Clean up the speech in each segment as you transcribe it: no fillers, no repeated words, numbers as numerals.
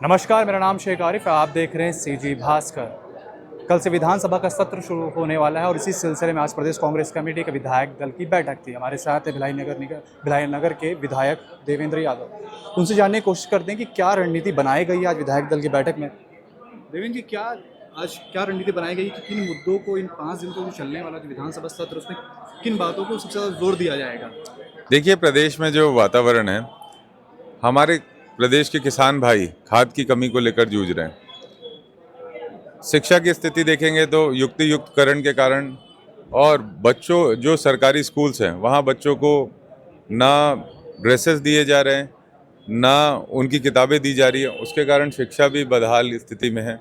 नमस्कार, मेरा नाम शेख आरिफ है। आप देख रहे हैं सीजी भास्कर। कल से विधानसभा का सत्र शुरू होने वाला है और इसी सिलसिले में आज प्रदेश कांग्रेस कमेटी के विधायक दल की बैठक थी। हमारे साथ है भिलाई नगर के विधायक देवेंद्र यादव। उनसे जानने की कोशिश करते हैं कि क्या रणनीति बनाई गई है आज विधायक दल की बैठक में। देवेंद्र जी, आज क्या रणनीति बनाई गई कि किन मुद्दों को इन 5 दिन को जो चलने वाला जो विधानसभा सत्र उसमें किन बातों को सबसे ज़्यादा जोर दिया जाएगा? देखिए, प्रदेश में जो वातावरण है, हमारे प्रदेश के किसान भाई खाद की कमी को लेकर जूझ रहे हैं। शिक्षा की स्थिति देखेंगे तो युक्तियुक्तकरण के कारण और बच्चों जो सरकारी स्कूल्स हैं वहाँ बच्चों को ना ड्रेसेस दिए जा रहे हैं, ना उनकी किताबें दी जा रही है, उसके कारण शिक्षा भी बदहाल स्थिति में है।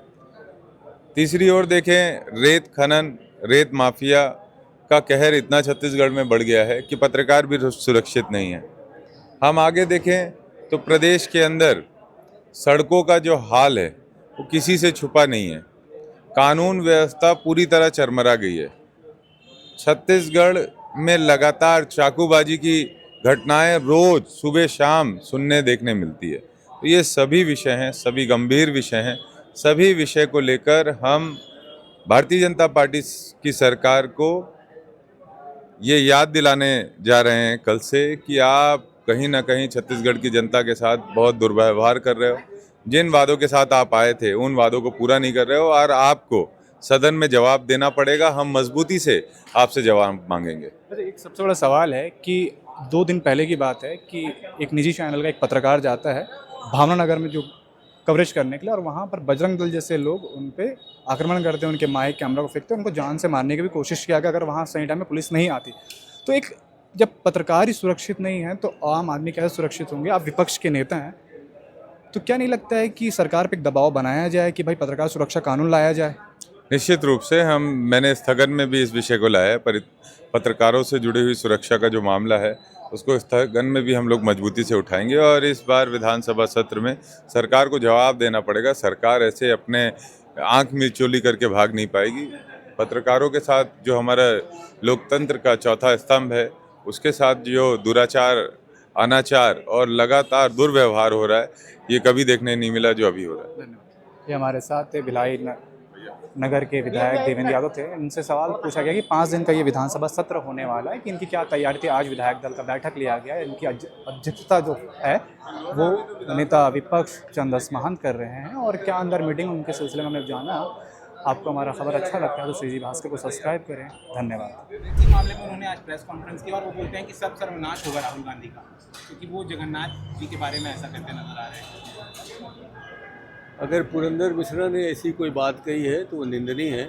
तीसरी ओर देखें, रेत खनन, रेत माफिया का कहर इतना छत्तीसगढ़ में बढ़ गया है कि पत्रकार भी सुरक्षित नहीं है। हम आगे देखें तो प्रदेश के अंदर सड़कों का जो हाल है वो किसी से छुपा नहीं है। कानून व्यवस्था पूरी तरह चरमरा गई है। छत्तीसगढ़ में लगातार चाकूबाजी की घटनाएं रोज सुबह शाम सुनने देखने मिलती है। तो ये सभी विषय हैं, सभी गंभीर विषय हैं। सभी विषय को लेकर हम भारतीय जनता पार्टी की सरकार को ये याद दिलाने जा रहे हैं कल से कि आप कहीं ना कहीं छत्तीसगढ़ की जनता के साथ बहुत दुर्व्यवहार कर रहे हो। जिन वादों के साथ आप आए थे उन वादों को पूरा नहीं कर रहे हो और आपको सदन में जवाब देना पड़ेगा। हम मजबूती से आपसे जवाब मांगेंगे। एक सबसे बड़ा सवाल है कि 2 दिन पहले की बात है कि एक निजी चैनल का एक पत्रकार जाता है भावना नगर में जो कवरेज करने के लिए, और वहाँ पर बजरंग दल जैसे लोग उन पे आक्रमण करते हैं, उनके माइक कैमरा को फेंकते हैं, उनको जान से मारने की भी कोशिश किया गया अगर वहाँ सही टाइम में पुलिस नहीं आती। तो एक जब पत्रकार ही सुरक्षित नहीं है तो आम आदमी कैसे सुरक्षित होंगे? आप विपक्ष के नेता हैं, तो क्या नहीं लगता है कि सरकार पर एक दबाव बनाया जाए कि भाई पत्रकार सुरक्षा कानून लाया जाए? निश्चित रूप से मैंने स्थगन में भी इस विषय को लाया है। पत्रकारों से जुड़ी हुई सुरक्षा का जो मामला है उसको स्थगन में भी हम लोग मजबूती से उठाएंगे और इस बार विधानसभा सत्र में सरकार को जवाब देना पड़ेगा। सरकार ऐसे अपने आंख मिचौली करके भाग नहीं पाएगी। पत्रकारों के साथ जो हमारा लोकतंत्र का चौथा स्तंभ है उसके साथ जो दुराचार, अनाचार और लगातार दुर्व्यवहार हो रहा है, ये कभी देखने नहीं मिला जो अभी हो रहा है। धन्यवाद। ये हमारे साथ थे भिलाई नगर के विधायक देवेंद्र यादव थे। इनसे सवाल पूछा गया कि 5 दिन का ये विधानसभा सत्र होने वाला है कि इनकी क्या तैयारी थी। आज विधायक दल का बैठक लिया गया। इनकी अध्यक्षता जो है वो नेता विपक्ष चंदस महंत कर रहे हैं और क्या अंदर मीटिंग उनके सिलसिले में हमने जाना। आपको हमारा खबर अच्छा लगता है तो सीजी भास्कर को सब्सक्राइब करें। धन्यवाद। इसी मामले में उन्होंने आज प्रेस कॉन्फ्रेंस की और वो बोलते हैं कि सब सर्वनाश होगा राहुल गांधी का, क्योंकि वो जगन्नाथ जी के बारे में ऐसा करते नजर आ रहे हैं। अगर पुरंदर मिश्रा ने ऐसी कोई बात कही है तो वो निंदनीय है।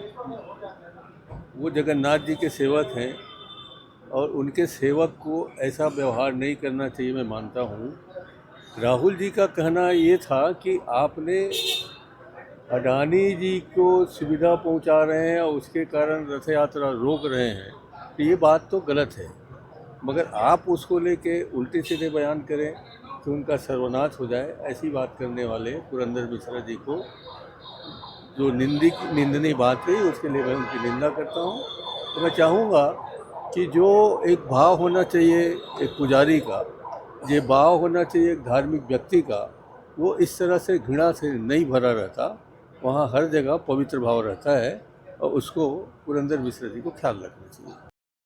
वो जगन्नाथ जी के सेवक हैं और उनके सेवक को ऐसा व्यवहार नहीं करना चाहिए, मैं मानता हूँ। राहुल जी का कहना ये था कि आपने अडानी जी को सुविधा पहुँचा रहे हैं और उसके कारण रथ यात्रा रोक रहे हैं, तो ये बात तो गलत है। मगर आप उसको लेके उल्टे सीधे बयान करें कि उनका सर्वनाश हो जाए, ऐसी बात करने वाले पुरंदर मिश्रा जी को जो निंदनीय बात कही उसके लिए मैं उनकी निंदा करता हूँ। तो मैं चाहूँगा कि जो एक भाव होना चाहिए एक पुजारी का, ये भाव होना चाहिए एक धार्मिक व्यक्ति का, वो इस तरह से घृणा से नहीं भरा रहता। वहाँ हर जगह पवित्र भाव रहता है और उसको पुरंदर मिश्रा जी को ख्याल रखना चाहिए।